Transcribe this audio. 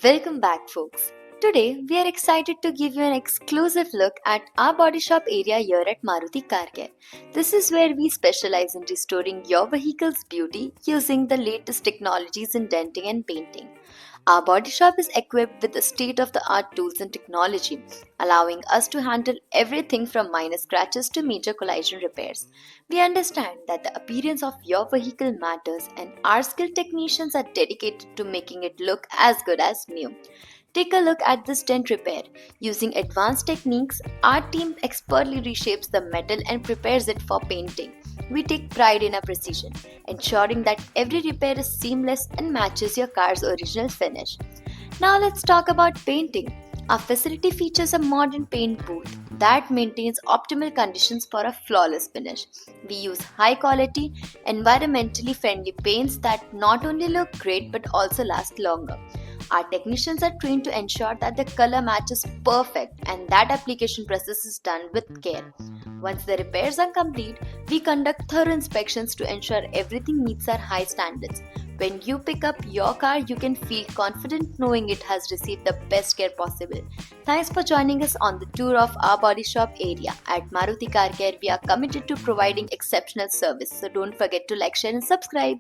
Welcome back, folks. Today, we are excited to give you an exclusive look at our body shop area here at Maruti Carcare. This is where we specialize in restoring your vehicle's beauty using the latest technologies in denting and painting. Our body shop is equipped with the state of the art tools and technology, allowing us to handle everything from minor scratches to major collision repairs. We understand that the appearance of your vehicle matters, and our skilled technicians are dedicated to making it look as good as new. Take a look at this dent repair. Using advanced techniques, our team expertly reshapes the metal and prepares it for painting. We take pride in our precision, ensuring that every repair is seamless and matches your car's original finish. Now let's talk about painting. Our facility features a modern paint booth that maintains optimal conditions for a flawless finish. We use high quality, environmentally friendly paints that not only look great but also last longer. Our technicians are trained to ensure that the color match is perfect and that application process is done with care. Once the repairs are complete, we conduct thorough inspections to ensure everything meets our high standards. When you pick up your car, you can feel confident knowing it has received the best care possible. Thanks for joining us on the tour of our body shop area. At Maruti Carcare, we are committed to providing exceptional service, so don't forget to like, share, and subscribe.